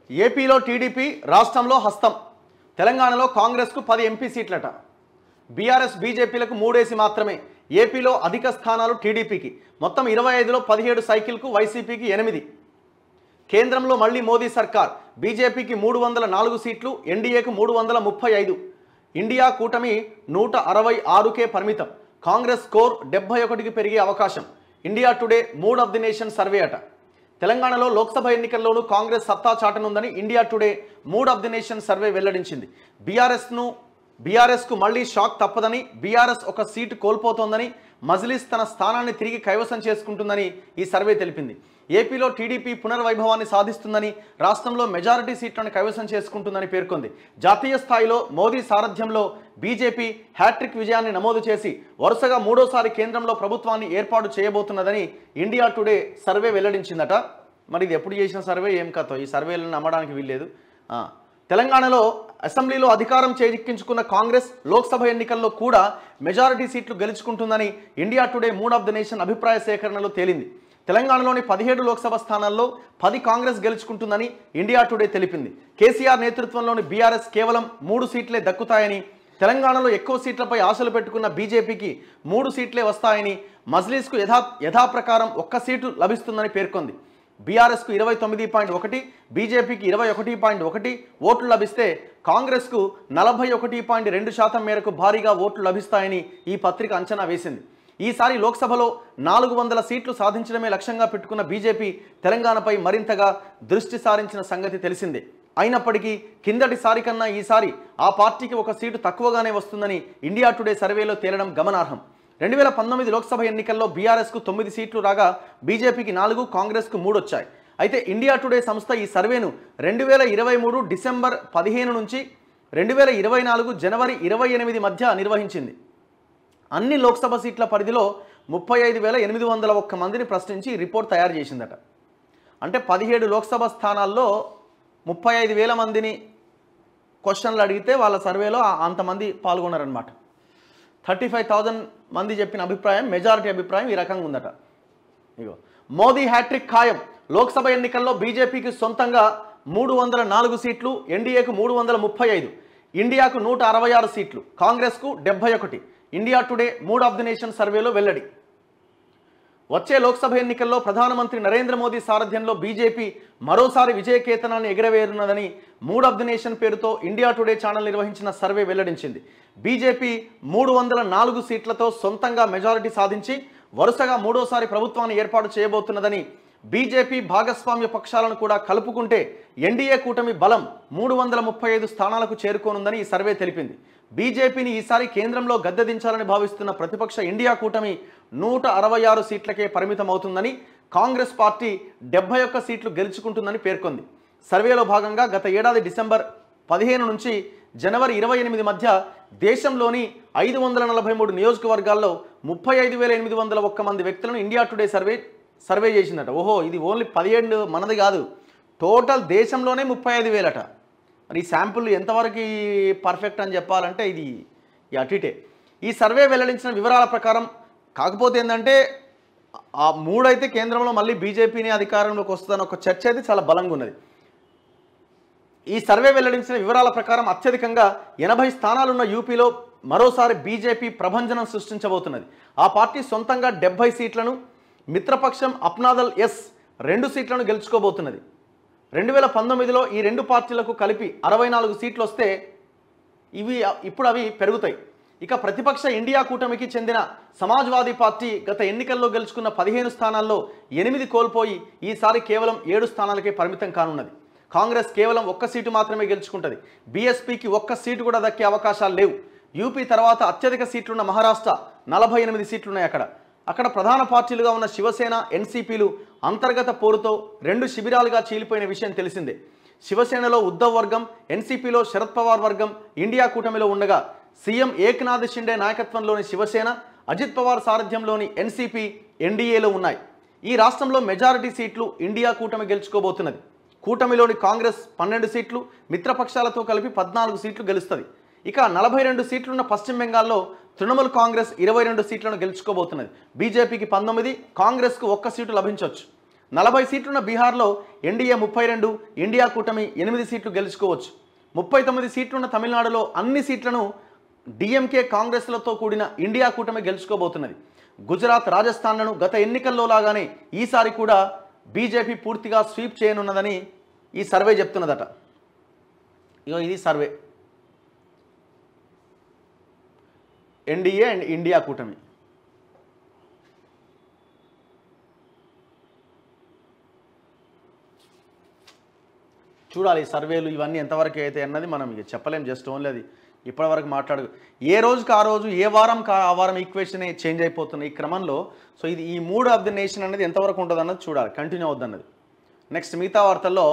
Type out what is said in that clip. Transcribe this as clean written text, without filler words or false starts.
ఏపీలో టీడీపీ రాష్ట్రంలో హస్తం. తెలంగాణలో కాంగ్రెస్కు 10 ఎంపీ సీట్లట. బీఆర్ఎస్ బీజేపీలకు 3 మాత్రమే. ఏపీలో అధిక స్థానాలు టీడీపీకి. మొత్తం 25లో 17 సైకిల్కు, వైసీపీకి 8. కేంద్రంలో మళ్లీ మోదీ సర్కార్. బీజేపీకి 304 సీట్లు, ఎన్డీఏకు 335. ఇండియా కూటమి 166కే పరిమితం. కాంగ్రెస్ స్కోర్ 71కి పెరిగే అవకాశం. India Today mood of the nation survey అట. తెలంగాణలో లోక్సభ ఎన్నికల్లోనూ కాంగ్రెస్ సత్తా చాటనుందని India Today mood of the nation survey వెల్లడించింది. బీఆర్ఎస్కు మళ్లీ షాక్ తప్పదని, బీఆర్ఎస్ ఒక సీటు కోల్పోతోందని, మజ్లిస్ తన స్థానాన్ని తిరిగి కైవసం చేసుకుంటుందని ఈ సర్వే తెలిపింది. ఏపీలో టీడీపీ పునర్వైభవాన్ని సాధిస్తుందని, రాష్ట్రంలో మెజారిటీ సీట్లను కైవసం చేసుకుంటుందని పేర్కొంది. జాతీయ స్థాయిలో మోదీ సారథ్యంలో బీజేపీ హ్యాట్రిక్ విజయాన్ని నమోదు చేసి వరుసగా 3వసారి కేంద్రంలో ప్రభుత్వాన్ని ఏర్పాటు చేయబోతున్నదని ఇండియా టుడే సర్వే వెల్లడించిందట. మరి ఇది ఎప్పుడు చేసిన సర్వే, ఏం కథో, ఈ సర్వేలను నమ్మడానికి వీల్లేదు. తెలంగాణలో అసెంబ్లీలో అధికారం చేజిక్కించుకున్న కాంగ్రెస్ లోక్సభ ఎన్నికల్లో కూడా మెజారిటీ సీట్లు గెలుచుకుంటుందని India Today mood of the nation అభిప్రాయ సేకరణలో తేలింది. తెలంగాణలోని 17 లోక్సభ స్థానాల్లో 10 కాంగ్రెస్ గెలుచుకుంటుందని ఇండియా టుడే తెలిపింది. కేసీఆర్ నేతృత్వంలోని బీఆర్ఎస్ కేవలం 3 సీట్లే దక్కుతాయని, తెలంగాణలో ఎక్కువ సీట్లపై ఆశలు పెట్టుకున్న బీజేపీకి 3 సీట్లే వస్తాయని, మజ్లిస్కు యథాప్రకారం 1 సీటు లభిస్తుందని పేర్కొంది. బీఆర్ఎస్కు 29.1, బీజేపీకి 21.1 ఓట్లు లభిస్తే కాంగ్రెస్కు 41.2% మేరకు భారీగా ఓట్లు లభిస్తాయని ఈ పత్రిక అంచనా వేసింది. ఈసారి లోక్సభలో 400 సీట్లు సాధించడమే లక్ష్యంగా పెట్టుకున్న బీజేపీ తెలంగాణపై మరింతగా దృష్టి సారించిన సంగతి తెలిసిందే. అయినప్పటికీ కిందటిసారి కన్నా ఈసారి ఆ పార్టీకి 1 సీటు తక్కువగానే వస్తుందని ఇండియా టుడే సర్వేలో తేలడం గమనార్హం. 2019 లోక్సభ ఎన్నికల్లో బీఆర్ఎస్కు 9 సీట్లు రాగా బీజేపీకి 4, కాంగ్రెస్కు 3 వచ్చాయి. అయితే ఇండియా టుడే సంస్థ ఈ సర్వేను 2023 డిసెంబర్ 15 నుంచి 2024 జనవరి 28 మధ్య నిర్వహించింది. అన్ని లోక్సభ సీట్ల పరిధిలో 35,801 మందిని ప్రశ్నించి రిపోర్ట్ తయారు చేసిందట. అంటే 17 లోక్సభ స్థానాల్లో 35,000 మందిని క్వశ్చన్లు అడిగితే వాళ్ళ సర్వేలో అంతమంది పాల్గొన్నారనమాట. 35,000 మంది చెప్పిన అభిప్రాయం, మెజారిటీ అభిప్రాయం ఈ రకంగా ఉందట. ఇగో మోదీ హ్యాట్రిక్ ఖాయం. లోక్సభ ఎన్నికల్లో బీజేపీకి సొంతంగా 304 సీట్లు, ఎన్డీఏకు 335, ఇండియాకు 166 సీట్లు, కాంగ్రెస్కు 71. India Today mood of the nation సర్వేలో వెల్లడి. వచ్చే లోక్సభ ఎన్నికల్లో ప్రధానమంత్రి నరేంద్ర మోదీ సారథ్యంలో బీజేపీ మరోసారి విజయకేతనాన్ని ఎగరవేరున్నదని మూడ్ ఆఫ్ ది నేషన్ పేరుతో ఇండియా టుడే ఛానల్ నిర్వహించిన సర్వే వెల్లడించింది. బీజేపీ 304 సీట్లతో సొంతంగా మెజారిటీ సాధించి వరుసగా 3వసారి ప్రభుత్వాన్ని ఏర్పాటు చేయబోతున్నదని, బీజేపీ భాగస్వామ్య పక్షాలను కూడా కలుపుకుంటే ఎన్డీఏ కూటమి బలం 335 స్థానాలకు చేరుకోనుందని ఈ సర్వే తెలిపింది. బీజేపీని ఈసారి కేంద్రంలో గద్దెదించాలని భావిస్తున్న ప్రతిపక్ష ఇండియా కూటమి 166 సీట్లకే పరిమితం అవుతుందని, కాంగ్రెస్ పార్టీ 71 సీట్లు గెలుచుకుంటుందని పేర్కొంది. సర్వేలో భాగంగా గత ఏడాది డిసెంబర్ 15 నుంచి జనవరి 28 మధ్య దేశంలోని 543 నియోజకవర్గాల్లో 35,801 మంది వ్యక్తులను ఇండియా టుడే సర్వే చేసిందట. ఓహో, ఇది ఓన్లీ 17 మనది కాదు, టోటల్ దేశంలోనే 35,000 అట. మరి ఈ శాంపుల్ ఎంతవరకు పర్ఫెక్ట్ అని చెప్పాలంటే ఇది అటుటే. ఈ సర్వే వెల్లడించిన వివరాల ప్రకారం, కాకపోతే ఏంటంటే ఆ 3 అయితే కేంద్రంలో మళ్ళీ బీజేపీని అధికారంలోకి వస్తుందని ఒక చర్చ అయితే చాలా బలంగా ఉన్నది. ఈ సర్వే వెల్లడించిన వివరాల ప్రకారం అత్యధికంగా 80 స్థానాలున్న యూపీలో మరోసారి బీజేపీ ప్రభంజనం సృష్టించబోతున్నది. ఆ పార్టీ సొంతంగా 70 సీట్లను, మిత్రపక్షం అప్నాదల్ 2 సీట్లను గెలుచుకోబోతున్నది. 2019లో ఈ 2 పార్టీలకు కలిపి 64 సీట్లు వస్తే ఇప్పుడు అవి పెరుగుతాయి. ఇక ప్రతిపక్ష ఇండియా కూటమికి చెందిన సమాజ్వాదీ పార్టీ గత ఎన్నికల్లో గెలుచుకున్న 15 స్థానాల్లో 8 కోల్పోయి ఈసారి కేవలం 7 స్థానాలకే పరిమితం కానున్నది. కాంగ్రెస్ కేవలం 1 సీటు మాత్రమే గెలుచుకుంటుంది. బీఎస్పీకి 1 సీటు కూడా దక్కే అవకాశాలు లేవు. యూపీ తర్వాత అత్యధిక సీట్లున్న మహారాష్ట్ర 48 సీట్లున్నాయి. అక్కడ ప్రధాన పార్టీలుగా ఉన్న శివసేన, ఎన్సీపీలు అంతర్గత పోరుతో 2 శిబిరాలుగా చీలిపోయిన విషయం తెలిసిందే. శివసేనలో ఉద్ధవ్ వర్గం, ఎన్సీపీలో శరద్ పవార్ వర్గం ఇండియా కూటమిలో ఉండగా, సీఎం ఏక్నాథ్ షిండే నాయకత్వంలోని శివసేన, అజిత్ పవార్ సారథ్యంలోని ఎన్సీపీ ఎన్డీఏలో ఉన్నాయి. ఈ రాష్ట్రంలో మెజారిటీ సీట్లు ఇండియా కూటమి గెలుచుకోబోతున్నది. కూటమిలోని కాంగ్రెస్ 12 సీట్లు, మిత్రపక్షాలతో కలిపి 14 సీట్లు గెలుస్తుంది. ఇక 42 సీట్లున్న పశ్చిమ బెంగాల్లో తృణమూల్ కాంగ్రెస్ 22 సీట్లను గెలుచుకోబోతున్నది. బీజేపీకి 19, కాంగ్రెస్కు 1 సీటు లభించవచ్చు. 40 సీట్లున్న బీహార్లో ఎన్డీఏ 32, ఇండియా కూటమి 8 సీట్లు గెలుచుకోవచ్చు. 39 సీట్లున్న తమిళనాడులో అన్ని సీట్లను డిఎంకే కాంగ్రెస్లతో కూడిన ఇండియా కూటమి గెలుచుకోబోతున్నది. గుజరాత్, రాజస్థాన్లను గత ఎన్నికల్లో లాగానే ఈసారి కూడా బీజేపీ పూర్తిగా స్వీప్ చేయనున్నదని ఈ సర్వే చెప్తున్నదట. ఇగో ఇది సర్వే, ఎన్డీఏ అండ్ ఇండియా కూటమి. చూడాలి సర్వేలు ఇవన్నీ ఎంతవరకు అయితే అన్నది మనం ఇక చెప్పలేం. జస్ట్ ఓన్లీ అది ఇప్పటివరకు మాట్లాడు, ఏ రోజుకి ఆ రోజు, ఏ వారం ఆ వారం ఈక్వేషన్ చేంజ్ అయిపోతుంది ఈ క్రమంలో. సో ఇది ఈ 3 ఆఫ్ ది నేషన్ అనేది ఎంతవరకు ఉంటుంది అన్నది చూడాలి, కంటిన్యూ అవుద్ది అన్నది. నెక్స్ట్ మిగతా వార్తల్లో